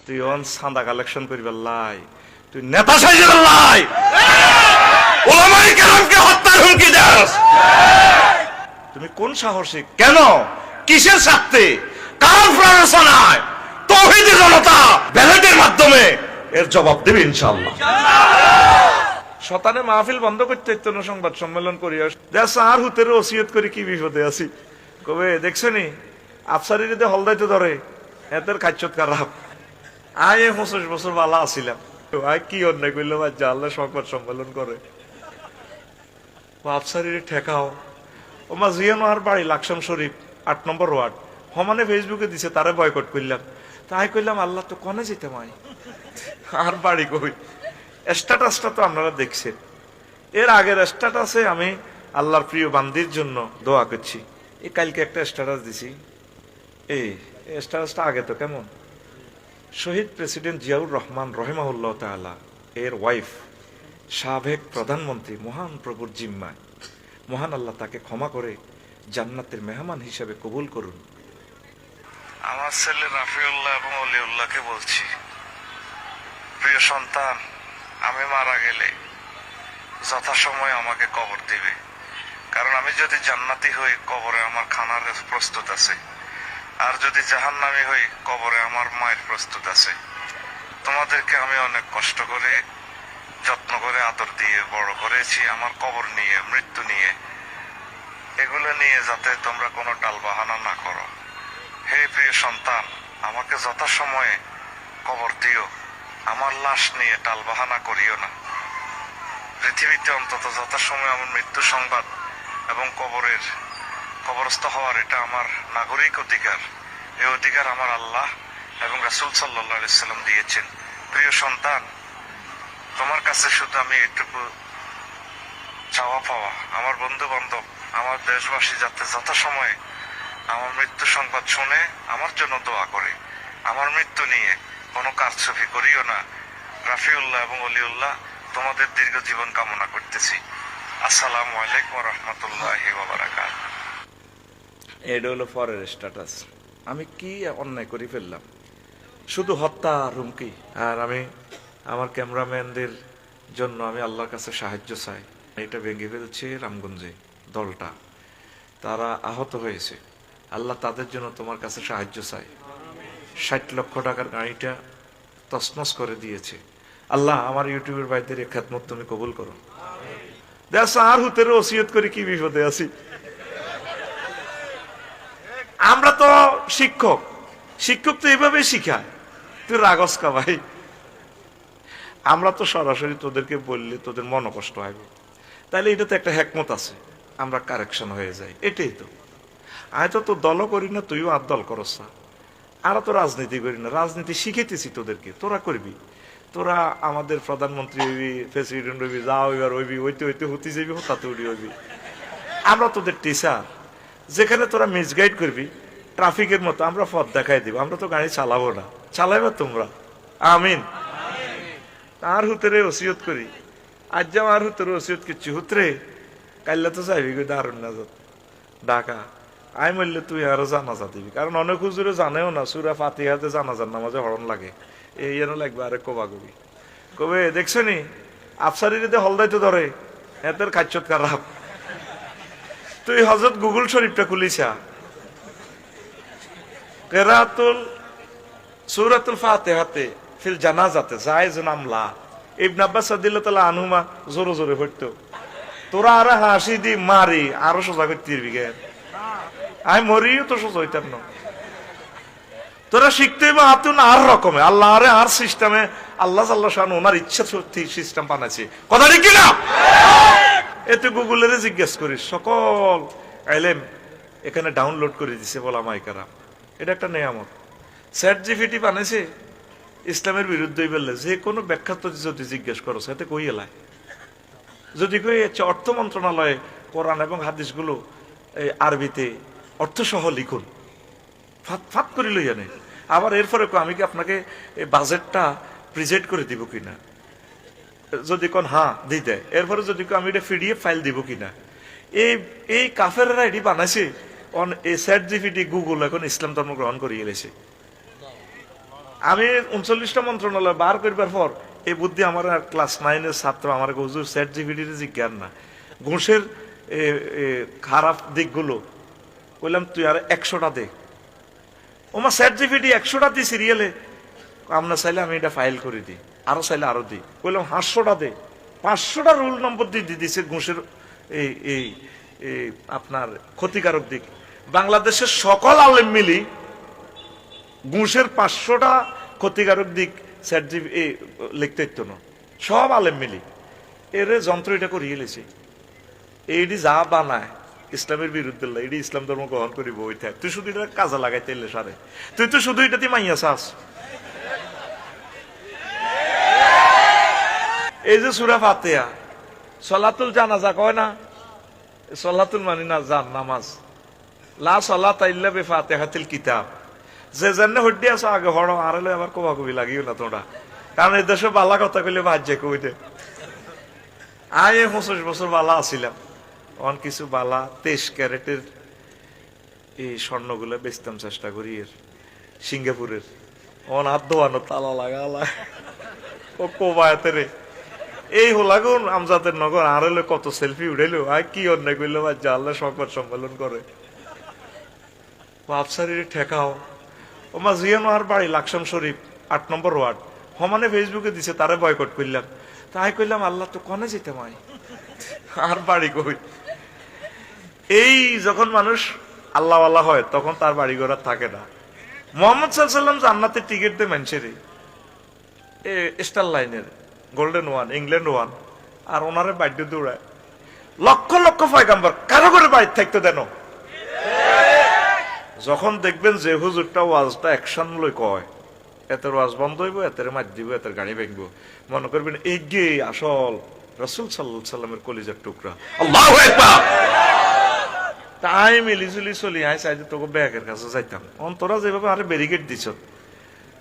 তুই অন চাঁদা কালেকশন করিবার লাই, তুই নেতা সাইজের লাই, ওলামায়ে কেরামকে হত্যার হুমকি দাস। তুমি কোন সাহসে, কেন, কিসের স্বার্থে, কার প্ররোচনায়? তৌহিদি জনতা ব্যালটের মাধ্যমে এর জবাব দেবে ইনশাআল্লাহ। শতানে মাহফিল বন্ধ করতে ইত্যাদি সংবাদ সম্মেলন করিয়া আর হুতের ওসিয়ত করে কি বিপদে আছি। কবে দেখছনি আফসারির হলদাইতে ধরে এদের কাচ্চত খারাপ। আয় 25 বছর বালা আসিলাম, আয় কি অন্যায় করলো বা জানলে সংবাদ সম্মেলন করে আফসারির ঠেকাও। ও মা জিয়ানো আর বাড়ি লাকসাম শরীফ 8 নম্বর ওয়ার্ড, সমানে ফেসবুকে দিছে, তারে বয়কট করলাম। তাই কইলাম আল্লাহ তো কনে যেতে মাই আর বাড়ি কই। স্ট্যাটাসটা তো আপনারা দেখছেন, এর আগের স্ট্যাটাসে আমি আল্লাহর প্রিয় বান্দির জন্য দোয়া করছি। এই কালকে একটা স্ট্যাটাস দিছি, এই স্ট্যাটাসটা আগে তো কেমন, শহীদ প্রেসিডেন্ট জিয়াউর রহমান রহিমাহুল্লাহ তাআলা এর ওয়াইফ, সাবেক প্রধানমন্ত্রী মহান প্রভুর জিম্মায়, মহান আল্লাহ তাকে ক্ষমা করে জান্নাতের মেহমান হিসেবে কবুল করুন। আমার ছেলে রাফিউল্লাহ এবং অলিউল্লাহকে বলছি, প্রিয় সন্তান, আমি মারা গেলে যথাসময়ে আমাকে কবর দিবে, কারণ আমি যদি জান্নাতি হই কবরে আমার খানার প্রস্তুত আছে, আর যদি জাহান্নামী হই কবরে আমার মায়ের প্রস্তুত আছে। তোমাদেরকে আমি অনেক কষ্ট করে যত্ন করে আদর দিয়ে বড় করেছি, আমার কবর নিয়ে, মৃত্যু নিয়ে, এগুলো নিয়ে যাতে তোমরা কোনো টালবাহানা না করো। হে প্রিয় সন্তান, আমাকে যথাসময়ে কবর দিও, আমার লাশ নিয়ে টালবাহানা করিও না। পৃথিবীতে অন্তত যথাসময়ে আমার মৃত্যু সংবাদ এবং কবরস্থ হওয়ার এটা আমার নাগরিক অধিকার। এই অধিকার আমার আল্লাহ এবং রাসূল সাল্লাল্লাহু আলাইহি সাল্লাম দিয়েছেন। প্রিয় সন্তান, তোমার কাছে শুধু আমি এটুকু চাওয়া পাওয়া, আমার বন্ধু বান্ধব, আমার দেশবাসী যাতে যথাসময়ে আমার মৃত্যু সংবাদ শুনে আমার জন্য দোয়া করে। আমার মৃত্যু নিয়ে কোনো কারচুপি করিও না। রাফিউল্লাহ এবং অলিউল্লাহ, তোমাদের দীর্ঘ জীবন কামনা করতেছি। আসসালামু আলাইকুম ওয়া রাহমাতুল্লাহি ওয়া বারাকাতুহু। এটা হলো পরের স্ট্যাটাস। আমি কি অন্যায় করে ফেললাম? শুধু হত্যা আর হুমকি। আর আমি আমার ক্যামেরাম্যানদের জন্য আমি আল্লাহর কাছে সাহায্য চাই। এটা ভেঙে ফেলছে রামগঞ্জে দলটা, তারা আহত হয়েছে। আল্লাহ তাদের জন্য তোমার কাছে সাহায্য চাই। 60 লক্ষ টাকার গাড়িটা তছনছ করে দিয়েছে। আল্লাহ আমার ইউটিউবের ভাইদের এই খেদমত তুমি কবুল করো। দেখ আর হুতের ওসিয়ত করে কি বিপদে আছি। আমরা তো শিক্ষক তো এইভাবে শিখায়, তুই রাগস কা ভাই। আমরা তো সরাসরি তোদেরকে বললে তোদের মন কষ্ট হয়, তাহলে এটা তো একটা হেকমত আছে, আমরা কারেকশন হয়ে যাই। এটাই তো আমি তো দলও করি না, তুইও আর দল করস না। আর তো রাজনীতি করি না, রাজনীতি শিখাইতেছি তোদেরকে, তোরা করবি। তোরা আমাদের প্রধানমন্ত্রী হইবি, প্রেসিডেন্ট হইবি, যা হইবার হইবি, হইতে হইতে হতে যাবি, হতাতে উড়ি হইবি। আমরা তোদের টিচার, যেখানে তোরা মিসগাইড করবি ট্রাফিকের মতো আমরা পথ দেখাই দিব। আমরা তো গাড়ি চালাবো না, চালাইবা তোমরা। আমিন। আর হুতরে ওসিয়ত করি, আজ যাও আর হুতরে ওসিয়ত করছি, হুতরে কাইল্লা তো যাইবি দারুন না ঢাকা, আই মরলে তুই আরো জানাজা দিবি। কারণ অনেক হুজুরে জানেও না সূরা ফাতিহাতে জানাজার নামাজে হরণ লাগে, এই যেন লাগবে আরে কবাগবি। কবে দেখছো নি আফসারিতে হলদাইতে ধরে এদের কাচ্চত খারাপ। তুই হযরত গুগল শরীফটা খুলিছা, কেরাতুল সূরাতুল ফাতিহাতে ফিল জানাজাতে জায়েজুন আমলা, ইবনে আব্বাস রাদিয়াল্লাহু আনহুমা জোরে জোরে পড়তো। তোরা আরে হাসি দি মারি আরো সোজা করতে দিবি গে, আমি মরিও তো সোজা হইতাম না। তোরা শিখতে হাতুন আর রকমে আল্লাহ আরে আর সিস্টেমে আল্লাহ সাল্লাহ শান ওনার ইচ্ছা শক্তি সিস্টেম বানাইছে। কথা ঠিক কিনা? এতে গুগলের জিজ্ঞেস করিস, সকল এলেম এখানে ডাউনলোড করে দিছে ওলামায়ে কেরাম। এটা একটা নেয়ামত। চ্যাট জিপিটি বানাইছে ইসলামের বিরুদ্ধে বললে যে কোনো ব্যাখ্যা তো যদি জিজ্ঞেস করো সেতে কই এলায়, যদি কই অর্থ মন্ত্রণালয়ে কোরআন এবং হাদিসগুলো আরবিতে অর্থসহ লিখুন, ফাত করে লইয়া নেই। আবার এরপরে আমি কি আপনাকে এই বাজেটটা প্রেজেন্ট করে দিব কিনা, যদি কোন হ্যাঁ দিয়ে দেয়। এরপরে যদি আমি এটা পিডিএফ ফাইল দিব কিনা। এই কাফেররা এটি বানাইছে এই চ্যাট জিপিটি গুগল এখন ইসলাম ধর্ম গ্রহণ করিয়ে এলেছে। আমি 39টা মন্ত্রণালয় বার করবার পর এই বুদ্ধি আমার ক্লাস 9-এর ছাত্র আমার হুজুর চ্যাট জিপিটির জিজ্ঞান না ঘুষের খারাপ দিকগুলো বললাম তুই আর 100টা দে ওমা চ্যাট জিপিটি 100টা দি সিরিয়ালে আমরা চাইলে আমি এটা ফাইল করে দিই আরো চাইলে আরো দিই বললাম 500টা দে 500টা রুল নম্বর দিয়ে দিছে ঘুষের এই এই আপনার ক্ষতিকারক দিক বাংলাদেশের সকল আলেম মিলি ঘুষের 500টা ক্ষতিকারক দিক চ্যাট জিপিটি লিখতে হইতো না সব আলেম মিলি এর যন্ত্র এটা করিয়ে লেছে এইটি যা বানায় ইসলামের বিরুদ্ধে এটি ইসলাম ধর্ম গ্রহণ করিব ওইটা তুই শুধু এটা কাজে লাগাইতে এলে সারে তুই তো শুধু এটা তুই মাইয়া চাস এই যে সূরা ফাতিহা সলাতুল জানাজা কয় না সলাতুল মানি না জান নামাজ লা সলাতা ইল্লা বিফাতিহাতিল কিতাব যে জন্য হড্ডি আছে আগে হড় আরলে আবার কোবাকুবি লাগিও না তোরা কারণ এই দেশে বালা কথা কইলে ভাজ্যে কইতে আয় 25 বছর বালা আছিলাম অন কিছু বালা 23 ক্যারেটের এই স্বর্ণগুলো বেচতাম চেষ্টা করি এর সিঙ্গাপুরের অন হাত ধোয়ানো তালা লাগালা ও কোবায়াতে রে এই হোলাগুন আমজাদের নগর আর হলে কত সেলফি উঠাইলো আর কি অন্যায় করলো বা জানলা সংবাদ সম্মেলন করে আফসারির ঠেকাও ওমা জিয়ানো আর বাড়ি লাকসাম শরীফ 8 নম্বর ওয়ার্ড হমানে ফেসবুকে দিছে তারে বয়কট করলাম তাই কইলাম আল্লাহ তো কনে যেতে মাই আর বাড়ি কই এই যখন মানুষ আল্লাহওয়ালা হয় তখন তার বাড়ি ঘর থাকে না মোহাম্মদ সাল্লাল্লাহু আলাইহি ওয়াসাল্লাম জান্নাতের টিকিট দিয়ে মানুষেরই স্টার লাইনের গোল্ডেন ওয়ান ইংল্যান্ড ওয়ান আর ওনারে বাড়ি দৌড়ায় লক্ষ লক্ষ পয়গাম্বর কারো করে বাড়ি থাকতে দেন যখন দেখবেন যে হুজুরটা ওয়াজটা অ্যাকশন লই কয় এতের ওয়াজ বন্ধ হইব এতের মার দিব এতের গাড়ি ভাঙবো মনে করবেন এই গে আসল রাসূল সাল্লাল্লাহু আলাইহি সাল্লামের কলিজার টুকরা আল্লাহু আকবার তাই মিলিজুলি চলি আই চাই তোকে ব্যাগের কাছে যাইতাম অন্তরা যেভাবে আরে ব্যারিকেড দিছ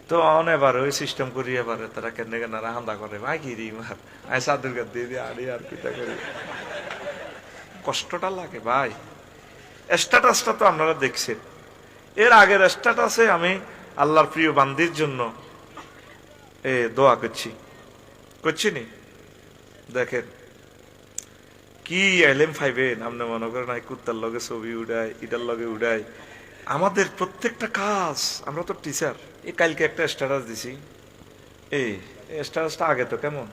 তো অন এবারে ওই সিস্টেম করি এবারে তারা কেনে কেনারা হান্দা করে ভাই কি রি মার আই সাদুর গাদ দিয়ে দিয়ে আড়ি আর পিতা করি কষ্টটা লাগে ভাই স্ট্যাটাসটা তো আপনারা দেখছেন এর আগের স্ট্যাটাসে আমি আল্লাহর প্রিয় বান্দির জন্য দোয়া করছি নি দেখেন কি এলএম ফাইভেন আপনি মনে করেন কুত্তার লগে ছবি উড়ায় ইটার লগে উড়ায় আমাদের প্রত্যেকটা কাজ আমরা তো টিচার এই কালকে একটা স্ট্যাটাস দিছি এই স্ট্যাটাসটা আগে তো কেমন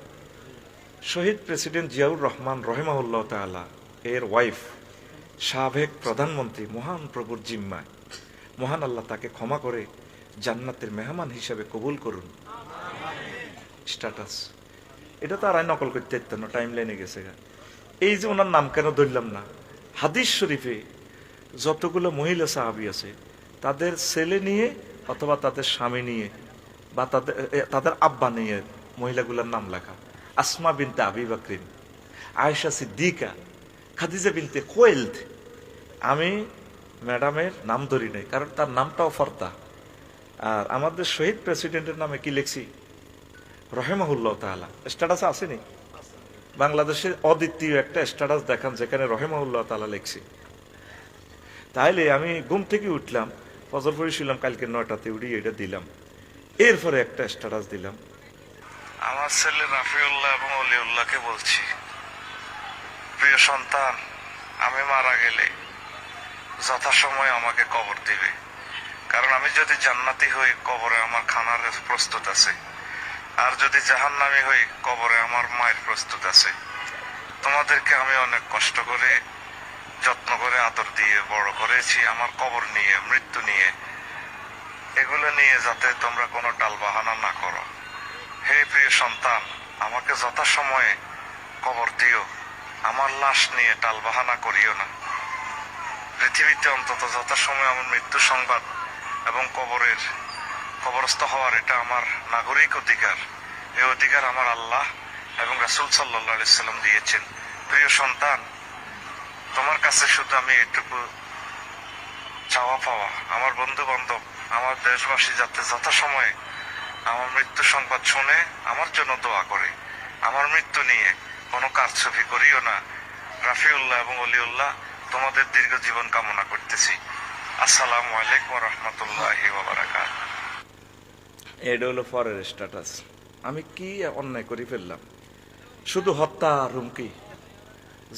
শহীদ প্রেসিডেন্ট জিয়াউর রহমান রহিমাহুল্লাহ তাআলা এর ওয়াইফ সাবেক প্রধানমন্ত্রী মহান প্রভুর জিম্মায় মহান আল্লাহ তাকে ক্ষমা করে জান্নাতের মেহমান হিসেবে কবুল করুন স্ট্যাটাস এটা তো আর নকল করতে ইত্যাদি না টাইম লাইনে গেছে এই যে ওনার নাম কেন ধরলাম না হাদিস শরীফে যতগুলো মহিলা সাহাবী আছে তাদের ছেলে নিয়ে অথবা তাদের স্বামী নিয়ে বা তাদের আব্বা নিয়ে মহিলাগুলোর নাম লেখা আসমা বিনতে আবি বকরিন আয়েশা সিদ্দিকা খাদিজা বিনতে খুয়াইলদ আমি ম্যাডামের নাম ধরি নাই কারণ তার নামটাও ফর্দা আর আমাদের শহীদ প্রেসিডেন্টের নামে কি লিখছি রহিমাহুল্লাহ তাআলা স্ট্যাটাসে আসেনি বাংলাদেশের অদ্বিতীয় একটা স্ট্যাটাস দেখান যেখানে রহিমাহুল্লাহ তাআলা লিখছি তাইলে আমি ঘুম থেকে উঠলাম ফজর পড়েছিলাম কালকে 9টাতে উঠি এটা দিলাম এরপরে একটা স্ট্যাটাস দিলাম আমার ছেলে রাফিউল্লাহ এবং অলিউল্লাহকে বলছি প্রিয় সন্তান আমি মারা গেলে যথাসময়ে আমাকে কবর দিবে কারণ আমি যদি জান্নাতি হই কবরে আমার খানার প্রস্তুত আছে আর যদি জাহান্নামী হই কবরে আমার মায়ের প্রস্তুত আছে তোমাদেরকে আমি অনেক কষ্ট করে যত্ন করে আদর দিয়ে বড় করেছি আমার কবর নিয়ে মৃত্যু নিয়ে এগুলো নিয়ে যাতে তোমরা কোনো টালবাহানা না করো হে প্রিয় সন্তান আমাকে যথাসময়ে কবর দিও আমার লাশ নিয়ে টালবাহানা করিও না পৃথিবীতে অন্তত যথাসময়ে আমার মৃত্যু সংবাদ এবং কবরস্থ হওয়ার এটা আমার নাগরিক অধিকার এই অধিকার আমার আল্লাহ এবং রাসূল সাল্লাল্লাহু আলাইহি সাল্লাম দিয়েছেন প্রিয় সন্তান তোমার কাছে শুধু আমি এটুকু চাওয়া পাওয়া আমার বন্ধু বান্ধব আমার দেশবাসী যাতে যথাসময়ে আমার মৃত্যু সংবাদ শুনে আমার জন্য দোয়া করে আমার মৃত্যু নিয়ে কোনো কারচুপি করিও না রাফিউল্লাহ এবং অলিউল্লাহ তোমাদের দীর্ঘ জীবন কামনা করতেছি আসসালামু আলাইকুম ওয়া রাহমাতুল্লাহি ওয়া বারাকাতুহু এটা হলো পরের স্ট্যাটাস। আমি কি অন্যায় করে ফেললাম? শুধু হত্যা আর হুমকি।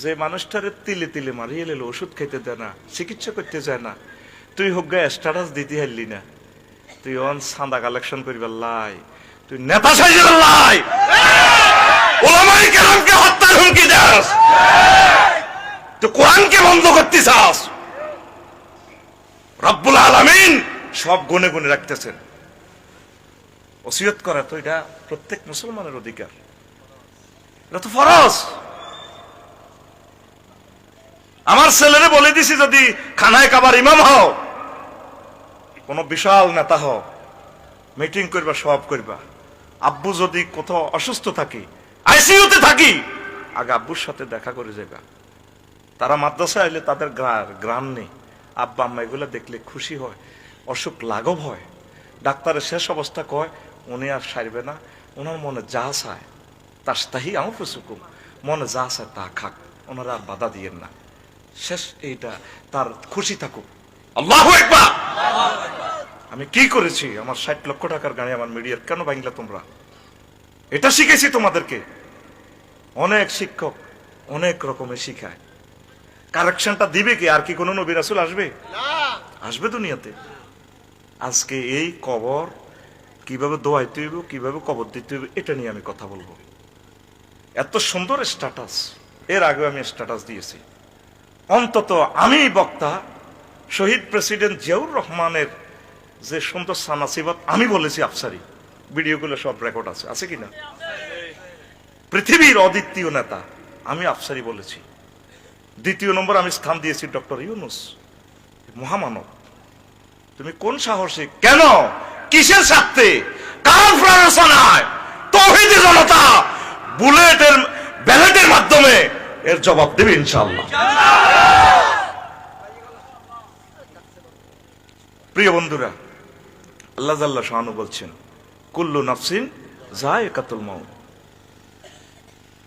যে মানুষটারে তিলে তিলে মারিয়ে এলো, ওষুধ খেতে দেয় না, চিকিৎসা করতে যায় না, তুই হোক গায়ে স্ট্যাটাস দিতে হারলি না। তুই অন চাঁদা কালেকশন করিবার লাই, তুই নেতা সাইজের লাই, ওলামায়ে কেরামকে হত্যার হুমকি দাস, তুই কোরআনকে বন্ধ করতে চাস। রব্বুল আলামিন সব গুনে গুনে রাখতেছেন। ওসিয়ত করা তো এটা প্রত্যেক মুসলমানের অধিকার, এটা তো ফরজ। আমার ছেলেরে বলে দিছি, যদি খানায় কাবার ইমাম হও, কোন বিশাল নেতা হও, মিটিং করবা, সব করবা, আব্বু যদি কোথাও অসুস্থ থাকি, আইসিইউতে থাকি, আগে আব্বুর সাথে দেখা করে যাবা। তারা মাদ্রাসায় এলে তাদের গ্রাম নেই, আব্বা আম্মা এগুলো দেখলে খুশি হয়, অসুখ লাঘব হয়। ডাক্তারের শেষ অবস্থা কয় উনি আর সারবে না, ওনার মনে যা চায় তাস্তাহি আনফুসুকুম, মনে যা চায় তা খাক, ওনারা আর বাধা দিয়েন না, শেষ এইটা, তার খুশি থাকুক। আল্লাহু আকবার। আমি কি করেছি? আমার 60 লক্ষ টাকার গাড়ি আমার মিডিয়ার কেন ভাঙলা তোমরা? এটা শিখেছি তোমাদেরকে। অনেক শিক্ষক অনেক রকমের শিখায়, কারেকশনটা দিবে কি? আর কি কোন নবী রাসূল আসবে? আসবে দুনিয়াতে। আজকে এই কবর কিভাবে দোয়াইতে হইব, কিভাবে কবর দিতে হইব, এটা নিয়ে আমি কথা বলবো। এত সুন্দর স্ট্যাটাস, এর আগে আমি স্ট্যাটাস দিয়েছি। অন্তত আমি বক্তা শহীদ প্রেসিডেন্ট জিয়াউর রহমানের যে সুন্দর সানাসিবত আমি বলেছি আফসারি, ভিডিওগুলো সব রেকর্ড আছে, আছে কিনা? পৃথিবীর অদ্বিতীয় নেতা আমি আফসারি বলেছি। দ্বিতীয় নম্বর আমি স্থান দিয়েছি ডক্টর ইউনূস, মহামানব। তুমি কোন সাহসে, কেন, কিসের স্বার্থে, কার প্ররোচনায় তৌহিদি জনতা বুলেটের ব্যালেটের মাধ্যমে এর জবাব দেবে ইনশাআল্লাহ। প্রিয় বন্ধুরা, আল্লাহ জাল্লা শানু বলছেন কুল্লু নাফসিন যায়কাতুল মাউত,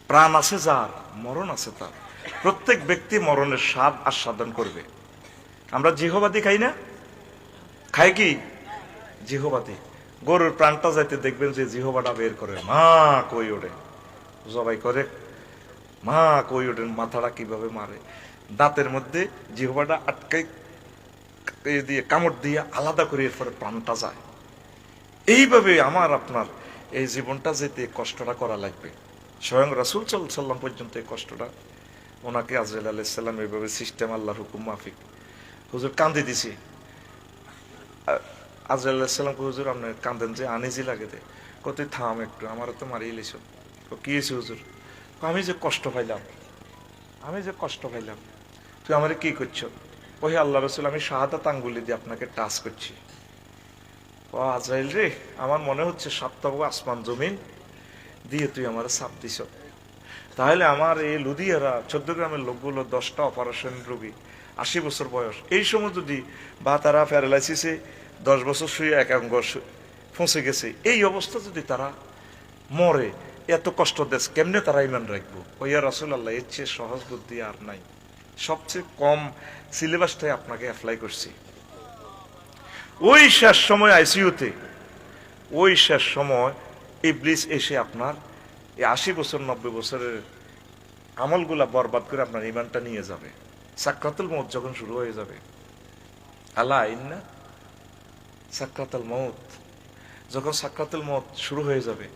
প্রাণ আছে যার, মরণ আছে তার। প্রত্যেক ব্যক্তি মরণের স্বাদ আস্বাদন করবে। আমরা জিহবাদি খাই না? খাই কি? জিহবাদি। গরুর প্রাণটা যাইতে দেখবেন যে জিহবাটা বের করে, মা কই ওঠে, জবাই করে, মা কই ওঠে, মাথাটা কিভাবে মারে, দাঁতের মধ্যে জিহবাটা আটকে দিয়ে কামড় দিয়ে আলাদা করে এরপরে প্রাণটা যায়। এইভাবে আমার আপনার এই জীবনটা যেতে কষ্টটা করা লাগবে। স্বয়ং রাসূল সাল্লাল্লাহু আলাইহি ওয়াসাল্লাম পর্যন্ত এই কষ্টটা, ওনাকে আজরাইল আলাইহিস সালাম এইভাবে সিস্টেম আল্লাহর হুকুম মাফিক, হুজুর কান্দি দিছি। আজরাইল আলাইহিস সালাম কই, হুজুর আপনি কান্দেন যে আনিজি লাগে দে, কত থাম একটু, আমারও তো মারিয়ে লিছ। কি হয়েছে হুজুর? আমি যে কষ্ট পাইলাম, আমি যে কষ্ট পাইলাম, তুই আমারে কি করছো? ওই আল্লাহ রাসূল, আমি শাহাদাত আঙ্গুলি দিয়ে আপনাকে টাচ করছি। ও আজরাইল রে, আমার মনে হচ্ছে সপ্তাহ আসমান জমিন দিয়ে তুই আমার চাপ দিছ। তাহলে আমার এই লুধিয়ারা 14 গ্রামের লোকগুলো 10টা অপারেশন রোগী, 80 বছর বয়স, এই সময় যদি, বা তারা প্যারালাইসিসে 10 বছর শুয়ে এক অঙ্গ ফসে গেছে, এই অবস্থা যদি তারা মরে, এত কষ্ট দেশ কেমনে তারা ইমান রাখবো? ওইয়া রাসূলুল্লাহ, এর চেয়ে সহজ বুদ্ধি আর নাই। সবচেয়ে কম সিলেবাসটাই আপনাকে অ্যাপ্লাই করছি। ওই শেষ সময় আইসিইউতে, ওই শেষ সময় ইবলিস এসে আপনার এই 80 বছর 90 বছরের আমলগুলা বরবাদ করে আপনার ইমানটা নিয়ে যাবে। সাকরাতুল মউত যখন শুরু হয়ে যাবে, আলা ইন্না সাকরাতুল মউত, যখন সাকরাতুল মউত শুরু হয়ে যাবে,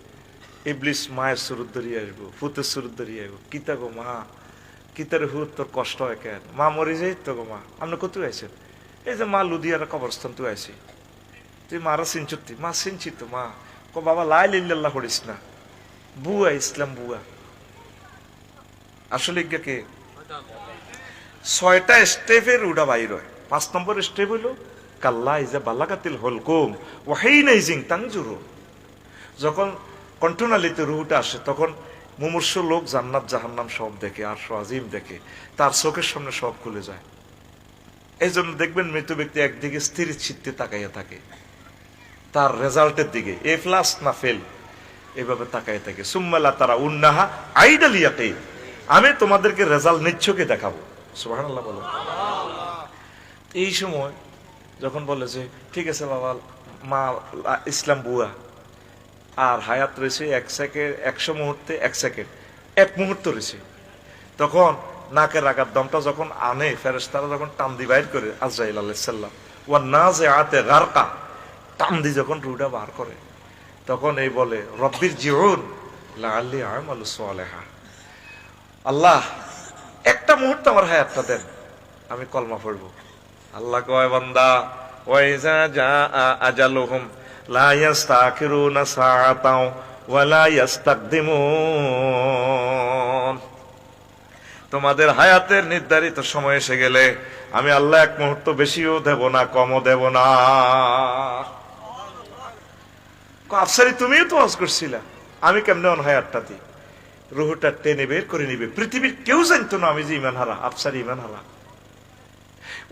ইবলিস মায়ের সুরত ধরিয়ে আসবো, ফুতের সুরত ধরিয়ে আসবো, কিতা গো মা, কিতারে হুত তোর কষ্ট হয় কেন, মা মরে যাই তো গো মা, আপনি কত আইছেন? এই যে মা লুধিয়ারা কবরস্থান তুই আইসি, তুই মারা চিনচুতি, মা চিনছি তো মা। ক বাবা লা ইলাহা ইল্লাল্লাহ পড়িস না, বুয়া ইসলাম বুয়া। আসলে কে 6টা স্টেপের উডা বাইর হয়। 5 নম্বর স্টেপ হইল কাল্লা ইজা বালাগাতিল হুলকুম ওয়া হিনা ইজিন তানজুরু, যখন কণ্ঠনালীতে রুহটা আসে, তখন মুমূর্ষু লোক জান্নাত জাহান্নাম সব দেখে, আর আজিম দেখে, তার চোখের সামনে সব খুলে যায়। এই জন্য দেখবেন মৃত ব্যক্তি একদিকে স্থির চিত্তে তাকাইয়া থাকে, তার রেজাল্টের দিকে, এ প্লাস না ফেল, এভাবে তাকাইয়া থাকে। সুম্মালা তারা উন্নাহা আইডালিয়াতে, আমি তোমাদেরকে রেজাল্ট নিচ্ছকে দেখাবো। সুবহানাল্লাহ বলো। এই সময় যখন বলে যে ঠিক আছে বাবা, মা ইসলাম বুয়া, আর হায়াত রয়েছে 1 সেকেন্ড, 100 মুহূর্তে 1 সেকেন্ড, 1 মুহূর্ত রয়েছে। তখন নাকের আগার দমটা যখন আনে ফেরেশতারা যখন টান দি বাইর করে আজরাইল আলাইহিস সালাম, ওয়া নাজিআতে গারকা, টান দি যখন রুহটা বার করে, তখন এই বলে রব্বির জিউন লাআল্লি আমালু সালিহা, আল্লাহ একটা মুহূর্ত আমার হায়াতটা দেন, আমি কলমা পড়বো। আল্লাহ কয় বান্দা ওয়া ইযা জাআ আজালুহুম লা ইস্তাখিরুনা সাআতাও ওয়া লা ইস্তাকদিমুন। তোমাদের হায়াতের নির্ধারিত সময় এসে গেলে আমি আল্লাহ 1 মুহূর্ত বেশিও দেব না, কমও দেব না। আফসারি তুমিও তো ওয়াজ করছিলা, আমি কেমনে অন হায়াতটা দিই? রুহটা টেনে বের করে নিবে। পৃথিবীর কেউ জানতো না আমি যে ঈমান হারা, আফসারি ঈমান হারা।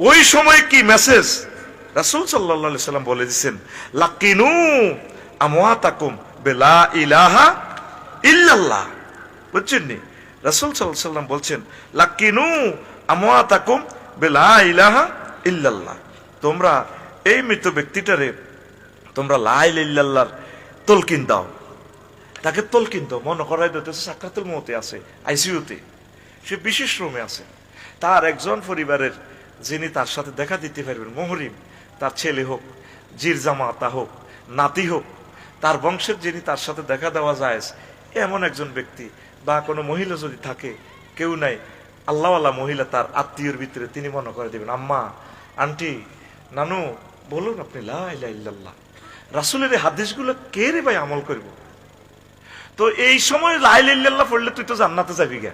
ওই সময় কি মেসেজ রাসূল সাল্লাল্লাহু আলাইহি সাল্লাম বলে দিয়েছেন, লাকিনু আমওয়াতাকুম বিলা ইলাহা ইল্লাল্লাহ। বুঝছেন নি? রাসূল সাল্লাল্লাহু আলাইহি সাল্লাম বলছেন, লাকিনু আমওয়াতাকুম বিলা ইলাহা ইল্লাল্লাহ। তোমরা এই মৃত ব্যক্তিটারে তোমরা লা ইলাহা ইল্লাল্লাহর তলকিন দাও, তাকে তলকিন দাও। মনে করাই দিতেছে সাকরাতুল মউতে আছে, আইসিইউতে, সে বিশেষ রুমে আছে। তার একজন পরিবারের যিনি তার সাথে দেখা দিতে পারবেন, মুহরিম, তার ছেলে হোক, জির জামাতা হোক, নাতি হোক, তার বংশের যিনি তার সাথে দেখা দেওয়া যায় এমন একজন ব্যক্তি, বা কোনো মহিলা যদি থাকে, কেউ নাই, আল্লাহওয়ালা মহিলা তার আত্মীয়র ভিতরে, তিনি মনে করে দেবেন, আম্মা, আন্টি, নানু, বলুন আপনি লা ইলাহা ইল্লাল্লাহ। রাসূলের এই হাদিসগুলো কে রে ভাই আমল করব? তো এই সময় লা ইলাহা ইল্লাল্লাহ পড়লে তুই তো জান্নাতে যাবি গা।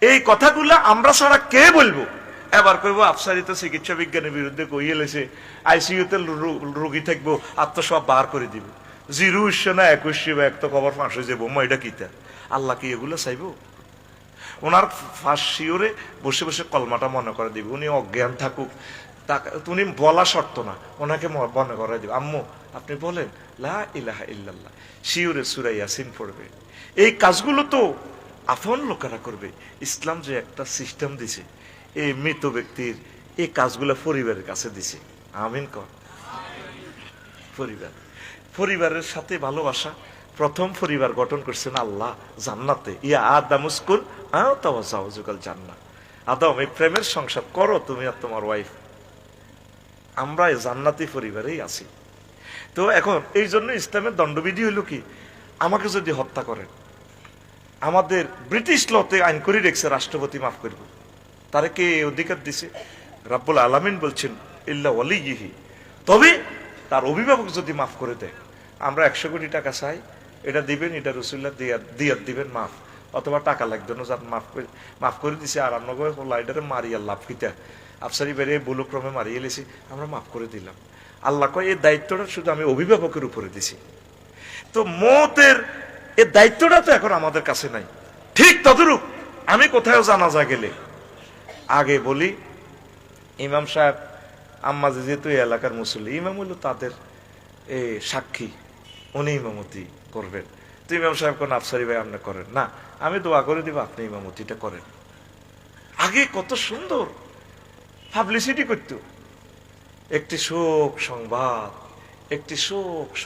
এই কথাগুলা আমরা ছাড়া কে বলবো? এবার কইবো আফসারি তো চিকিৎসা বিজ্ঞানের বিরুদ্ধে কইয়ে লেছে, আইসিইউতে রোগী থাকবো, আত্মসব বার করে দিব। 0 না 21 বা একটা খবর ফাঁস হয়ে যাবো, এটা কিতা? আল্লাহ কি এগুলো চাইবো? ওনার ফাঁস শিওরে বসে বসে কলমাটা মনে করে দিবে। উনি অজ্ঞান থাকুক, উনি বলা শর্ত না, ওনাকে মনে করে দিবে, আম্মু আপনি বলেন লা ইলাহা ইল্লাল্লাহ, শিওরে সূরা ইয়াসিন পড়বে। এই কাজগুলো তো আফন লোকেরা করবে। ইসলাম যে একটা সিস্টেম দিছে, এই মৃত ব্যক্তির এই কাজগুলো পরিবারের কাছে দিছে। আমিন কর। পরিবারের সাথে ভালোবাসা। প্রথম পরিবার গঠন করছেন আল্লাহ জান্নাতে, ইয়া আদামুসকুন আওতাওয়াজাউজুকাল জান্নাহ। আদম, এই প্রেমের সংসার করো তুমি আর তোমার ওয়াইফ। আমরা এই জান্নাতি পরিবারেই আছি। তো এখন এই জন্য ইসলামের দণ্ডবিধি হইল কি, আমাকে যদি হত্যা করেন, আমাদের ব্রিটিশ লতে আইন করে রেখেছে রাষ্ট্রপতি মাফ করবে। তারা কে অধিকার দিছে? রাব্বুল আলামিন বলছেন ইল্লা ওয়ালিয়িহি, তবে তার অভিভাবক যদি মাফ করে দেয়। আমরা 100 কোটি টাকা চাই, এটা দিবেন, এটা রাসূলুল্লাহ দিয়াত দিবেন, মাফ, অথবা টাকা লাগবে না, যার মাফ করে দিছে। আর আমরা লাইডারে মারিয়া লাভ কিতা, আফসারি বেড়ে বুলক্রমে মারিয়ে লেছি, আমরা মাফ করে দিলাম। আল্লাহ কয় এই দায়িত্বটা শুধু আমি অভিভাবকের উপরে দিছি। তো মওতের এই দায়িত্বটা তো এখন আমাদের কাছে নাই। ঠিক তদরূপ আমি কোথাও জানাজা গেলে আগে বলি, ইমাম সাহেব, আম্মা যেহেতু এই এলাকার মুসল্লি, ইমাম হলো তাদের সাক্ষী, উনি ইমামতি করবেন। তো ইমাম সাহেব কোন আফসারি ভাই আপনি করেন না, আমি দোয়া করে দিব আপনি ইমামতিটা করেন। আগে কত সুন্দর পাবলিসিটি করতো। একটি শোক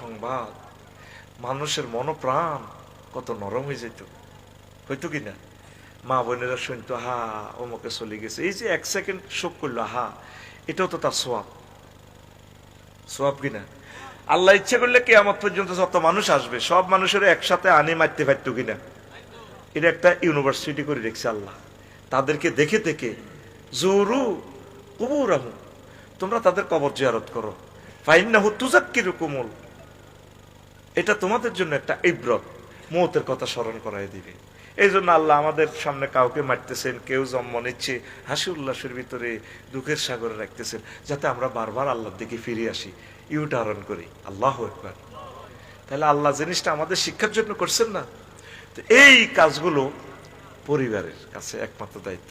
সংবাদ, মানুষের মনোপ্রাণ কত নরম হয়ে যেত, হইতো কিনা? মা বোনেরা শুনতো, হা অমুকে চলে গেছে, এই যে 1 সেকেন্ড শোক করলো, হা, এটাও তো তার সোয়াব কিনা? আল্লাহ ইচ্ছা করলে কিয়ামত পর্যন্ত যত মানুষ আসবে সব মানুষের একসাথে আনি মারতে পারতো কিনা? এটা একটা ইউনিভার্সিটি করে রেখেছে আল্লাহ। তাদেরকে দেখে দেখে জোরু কুবুরাহু, তোমরা তাদের কবর জিয়ারত করো, ফাইন্নাহু তুযাক্কিরুকুমুল, এটা তোমাদের জন্য একটা ইবরত, মওতের কথা স্মরণ করাই দিবে। এই জন্য আল্লাহ আমাদের সামনে কাউকে মারতেছেন, কেউ জন্ম নিচ্ছে, হাসি উল্লাসের ভিতরে দুঃখের সাগরে রাখতেছেন, যাতে আমরা বারবার আল্লাহর দিকে ফিরে আসি, ইউটারন করি। আল্লাহু আকবার। তাহলে আল্লাহ জিনিসটা আমাদের শিক্ষার জন্য করছেন না? তো এই কাজগুলো পরিবারের কাছে একমাত্র দায়িত্ব।